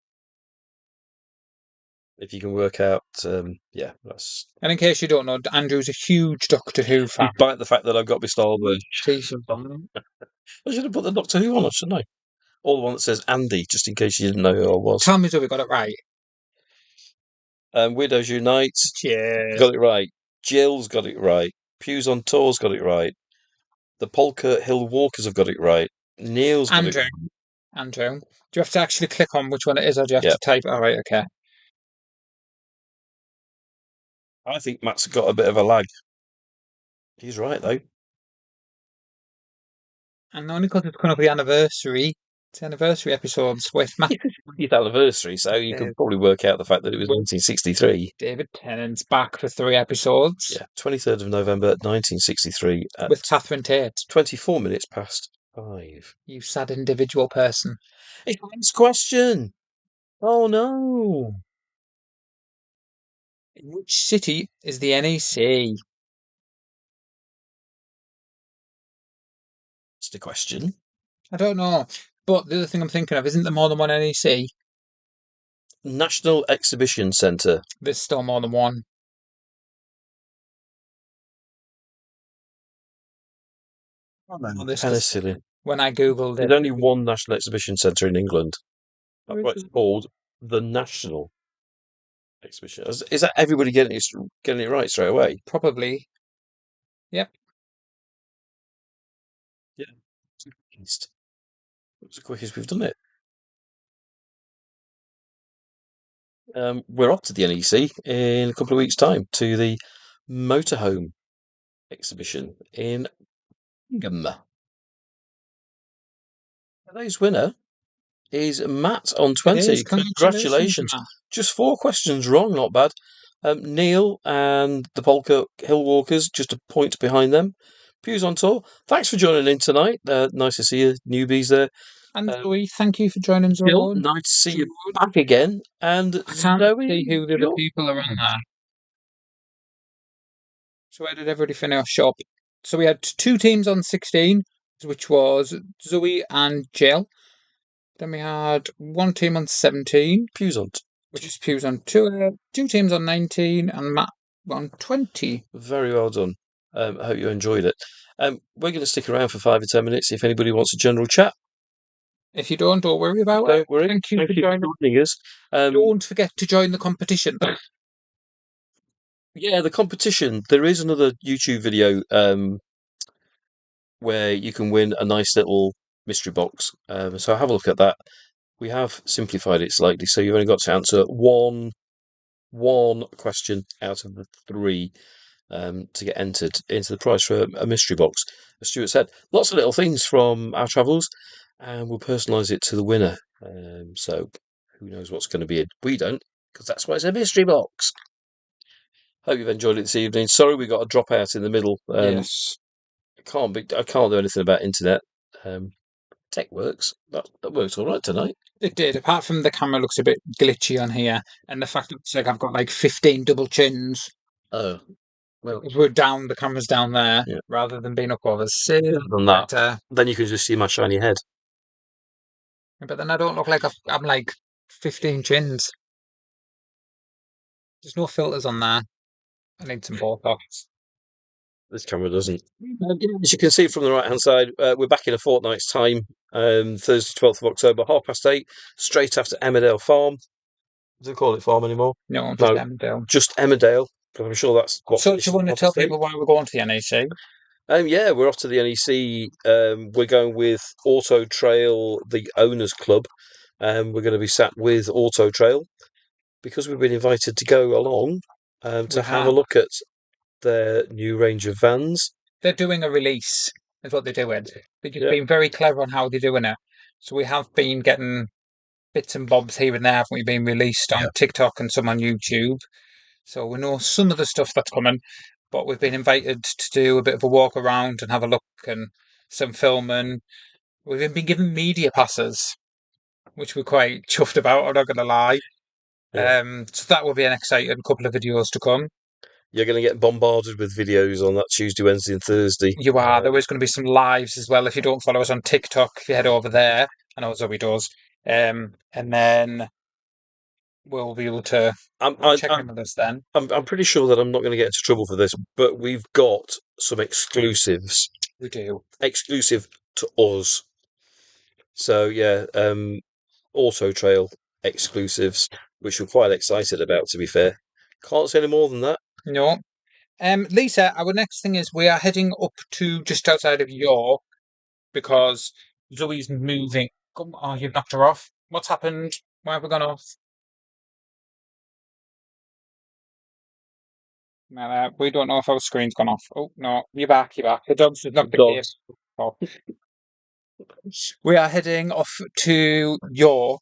If you can work out, yeah, that's. And in case you don't know, Andrew's a huge Doctor Who fan. Despite the fact that I've got my Star Wars. T-shirt. I should have put the Doctor Who on, shouldn't I? Or the one that says Andy, just in case you didn't know who I was. Tell me so we got it right. Widows Unite, Cheers. got it right. Jill's got it right. Pews on Tour's got it right. The Polka Hill Walkers have got it right. Neil's got it Andrew. right. Andrew. Do you have to actually click on which one it is, or do you have Yeah. to type? All right, okay. I think Matt's got a bit of a lag. He's right, though. And only because it's coming up with the anniversary. It's the anniversary episodes with Matt. His anniversary, so you could probably work out the fact that it was 1963. David Tennant's back for 3 episodes. Yeah, 23rd of November 1963 at With Catherine Tate. 24 minutes past 5. You sad individual person. It's the next question. Oh no. In which city is the NEC? It's the question. I don't know. But the other thing I'm thinking of, isn't there more than one NEC? National Exhibition Centre. There's still more than one. Well, this just, Penicillin. when I googled There's it, only one National Exhibition Centre in England. That's why it's called the National Exhibition. Is that everybody getting it right straight away? probably. Yep. Yeah. It's the quickest we've done it. We're off to the NEC in a couple of weeks' time to the Motorhome exhibition in Birmingham. Today's winner is Matt on It is. 20. Congratulations, Congratulations. Matt. Just 4 questions wrong, not bad. Neil and the Polka Hill Walkers, just a point behind them. Pews on tour. Thanks for joining in tonight. Nice to see you, newbies there. And Zoe, thank you for joining us Jill, on. nice to see you back again. And I can't Zoe, see who the other Jill. people are on there. So where did everybody finish up? So we had 2 teams on 16, which was Zoe and Jill. Then we had 1 team on 17, Pews on. which is Pews on 2, 2 teams on 19, and Matt on 20. Very well done. I hope you enjoyed it. We're going to stick around for 5 or 10 minutes if anybody wants a general chat. If you don't worry about it. Don't worry. Thank you Thank for you for joining. joining us. Don't forget to join the competition. Yeah, the competition. There is another YouTube video where you can win a nice little mystery box. So have a look at that. We have simplified it slightly, so you've only got to answer one question out of the 3 to get entered into the prize for a mystery box. As Stuart said, lots of little things from our travels, and we'll personalise it to the winner. So who knows what's going to be in? We don't, because that's why it's a mystery box. Hope you've enjoyed it this evening. Sorry we got a drop out in the middle. Yes. I can't do anything about internet. Tech works. That works all right tonight. It did, apart from the camera looks a bit glitchy on here, and the fact that it's like I've got like 15 double chins. Oh, well, If we're down, the camera's down there, yeah. rather than being up over. So Than that, better. then you can just see my shiny head. But then I don't look like I'm like 15 chins. There's no filters on there. I need some Botox. This camera doesn't. As you can see from the right-hand side, we're back in a fortnight's time. Thursday, 12th of October, 8:30, straight after Emmerdale Farm. Do they call it farm anymore? No, just No, Emmerdale. just Emmerdale. Because I'm sure that's what. So, do you want to tell people why we're going to the NEC? Yeah, we're off to the NEC. We're going with Auto Trail, the owners club. We're going to be sat with Auto Trail because we've been invited to go along to have a look at their new range of vans. They're doing a release, is what they're doing. They've just Yeah. been very clever on how they're doing it. So we have been getting bits and bobs here and there, haven't we, been released on TikTok and some on YouTube. So we know some of the stuff that's coming, but we've been invited to do a bit of a walk around and have a look and some filming. We've been given media passes, which we're quite chuffed about, I'm not going to lie. Yeah. So that will be an exciting couple of videos to come. You're going to get bombarded with videos on that Tuesday, Wednesday, and Thursday. You are. There is going to be some lives as well. If you don't follow us on TikTok, if you head over there, I know Zoe does. And then we'll be able to I'm check in with us then. I'm pretty sure that I'm not going to get into trouble for this, but we've got some exclusives, We do. exclusive to us. So yeah, Auto Trail exclusives, which we're quite excited about. To be fair, can't say any more than that. No. Lisa, our next thing is we are heading up to just outside of York because Zoe's moving. Oh, you've knocked her off. What's happened? Why have we gone off? We don't know if our screen's gone off. Oh no, you're back. You're back. The dog's just knocked the cable Dogs. off. We are heading off to York.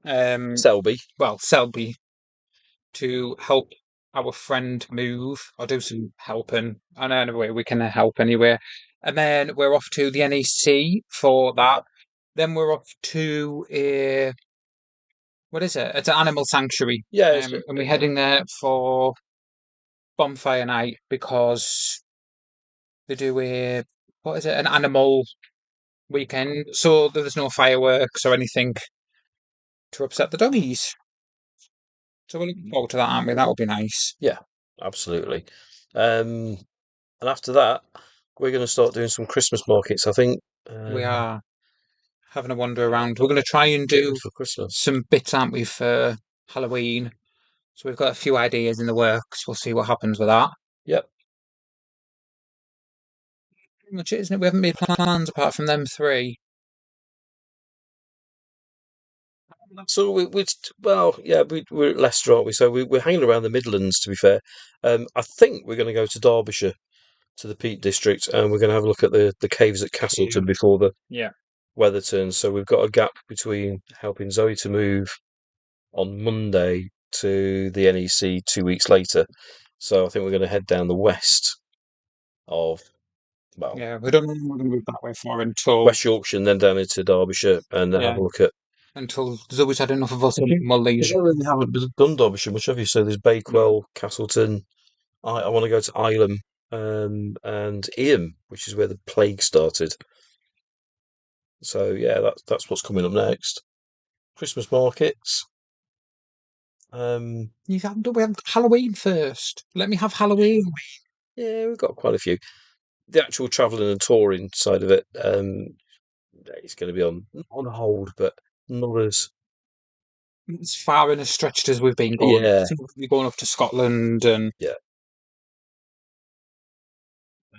Selby. Well, Selby to help our friend move or do some helping. I know anyway we can help anyway. And then we're off to the NEC for that. Then we're off to a what is it? It's an animal sanctuary. Yeah, And we're heading there for bonfire night because they do a what is it? An animal weekend. So there's no fireworks or anything to upset the doggies. So we're looking forward to that, aren't we? That will be nice. yeah, absolutely. And after that, we're going to start doing some Christmas markets. I think. We are having a wander around. We're going to try and Getting do for Christmas. some bits, aren't we, for Halloween? So we've got a few ideas in the works. We'll see what happens with that. Yep. Pretty much it, isn't it? We haven't made plans apart from them three. So well, yeah, we're at Leicester, aren't we? So we're hanging around the Midlands. To be fair, I think we're going to go to Derbyshire, to the Peak District, and we're going to have a look at the caves at Castleton before the Yeah. weather turns. So we've got a gap between helping Zoe to move on Monday to the NEC 2 weeks later. So I think we're going to head down the west of, well, Yeah, we don't know we're going to move that way for until West Yorkshire and then down into Derbyshire and then have yeah, a look at. until Zoe's had enough of us You Mullies. don't really haven't done Derbyshire much, have you? So there's No. Bakewell, Castleton. I want to go to Ilam, and Eyam, which is where the plague started. So yeah, that's what's coming up next. Christmas markets. Um, We have Halloween first. Let me have Halloween. yeah, we've got quite a few. The actual travelling and touring side of it, it's going to be on not on hold, but not as As far and as stretched as we've been going. yeah, We're going up to Scotland and yeah.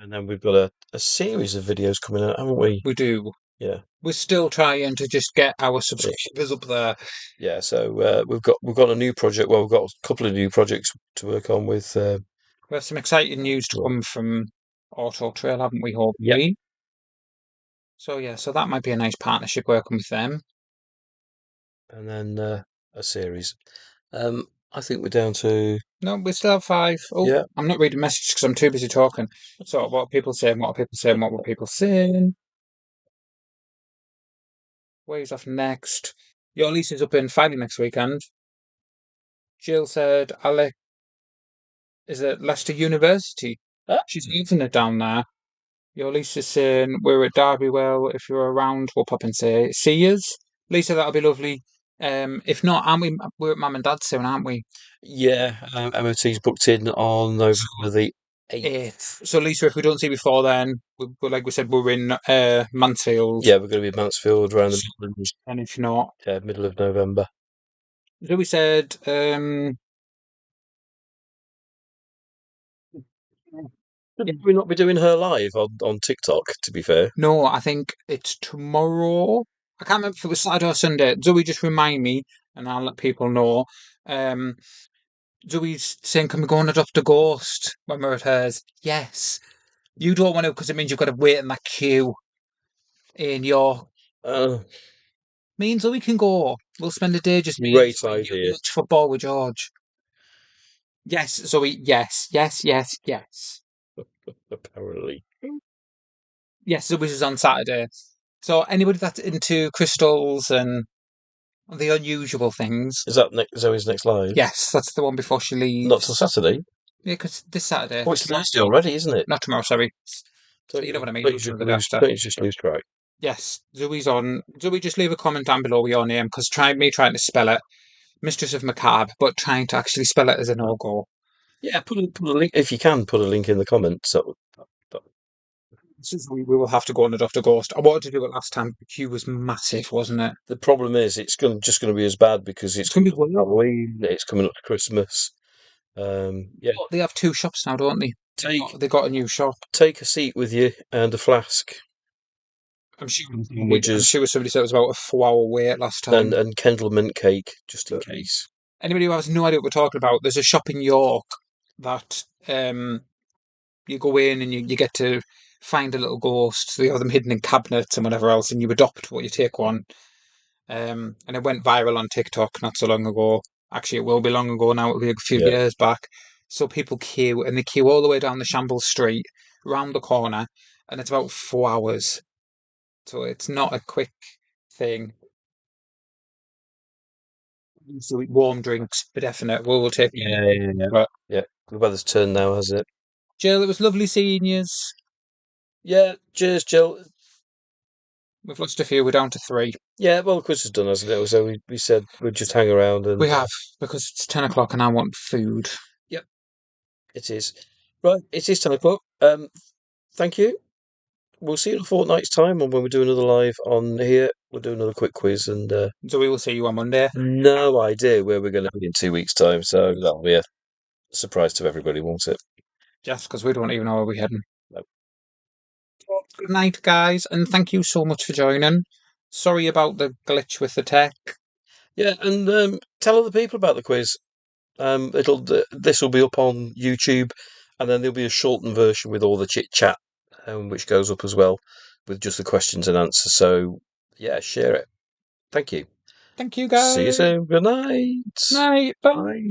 And then we've got a series of videos coming out, haven't we? we do. Yeah, We're still trying to just get our yeah, subscribers up there. yeah. So we've got a new project. Well, we've got a couple of new projects to work on with. We have some exciting news to Well, come from Auto Trail, haven't we, yep, hopefully? So yeah, so that might be a nice partnership working with them. and then a series. I think we're down to No, we still have five. Oh, yeah. I'm not reading messages because I'm too busy talking. So what are people saying? What are people saying? What were people saying? Where's off next? Your lease is up in Friday next weekend. Jill said, Alec, is it Leicester University? Ah, She's leaving it down there. Your Lisa's saying, we're at Derby. Well, if you're around, we'll pop and say, see yous. Lisa, that'll be lovely. If not, aren't we? We're at Mum and Dad's soon, aren't we? yeah, MOT's booked in on November the 8th. Eighth. So Lisa, if we don't see you before then, like we said, we're in Mansfield. Yeah, we're going to be in Mansfield around the And if not, middle of November. so we said, Should yeah, we not be doing her live on TikTok, to be fair? no, I think it's tomorrow. I can't remember if it was Saturday or Sunday. Zoe, just remind me, and I'll let people know. Um, Zoe's saying, "Can we go and adopt a ghost when we're at hers?" Yes. You don't want to because it means you've got to wait in that queue in your. Uh, Me and Zoe can go. We'll spend a day just me and great Zoe. You idea, watch football with George. Yes, Zoe. Yes, yes, yes, yes. apparently. Yes, Zoe's is on Saturday. So anybody that's into crystals and the unusual things, Is that Zoe's next live? yes, that's the one before she Not till leaves. Saturday. Yeah, because this Saturday, Oh, it's tomorrow, Thursday already, isn't it? not tomorrow, sorry. So you know what I mean, Don't you losing just the day lose? after. Don't you just lose track? Yes, Zoe's on. Zoe, just leave a comment down below with your name because try me trying to spell it. Mistress of Macabre, but trying to actually spell it as a no-go. Yeah, put a link if you can. Put a link in the comments. That- We will have to go on a Dr. Ghost. I wanted to do it last time. The queue was massive, wasn't it? the problem is, just going to be as bad because it's It's going to be Halloween. It's coming up to Christmas. Yeah, They have two shops now, don't they? take They got a new shop. take a seat with you and a flask, I'm sure. I'm sandwiches, sure somebody said it was about a 4 hour wait last and time. Kendall mint cake, just in But case. anybody who has no idea what we're talking about, there's a shop in York that you go in and you get to find a little ghost. They have them hidden in cabinets and whatever else, and you adopt what you take one. And it went viral on TikTok not so long ago. Actually, it will be long ago now. It'll be a few Yeah, years back. So people queue, and they queue all the way down the Shambles Street, round the corner, and it's about 4 hours. So it's not a quick thing. So warm drinks, for definite. We'll take. yeah. But Yeah, the weather's turned now, has it? Jill, it was lovely seeing you. Yeah. Cheers, Jill. We've lost a few. We're down to three. Yeah, well, the quiz is done, hasn't it? So we said we'd just hang around and We have because it's 10 o'clock and I want food. yep, it is. Right, it is 10 o'clock. Thank you. We'll see you in a fortnight's time, and when we do another live on here, we'll do another quick quiz. And So we will see you on Monday. no idea where we're going to be in 2 weeks' time, so that'll be a surprise to everybody, won't it? Just because we don't even know where we're heading. No. Good night, guys, and thank you so much for joining. Sorry about the glitch with the tech. Yeah, and tell other people about the quiz. This will be up on YouTube, and then there'll be a shortened version with all the chit chat, which goes up as well with just the questions and answers. So yeah, share it. Thank you. Thank you, See you guys. soon. Good night. Night. Bye. Bye.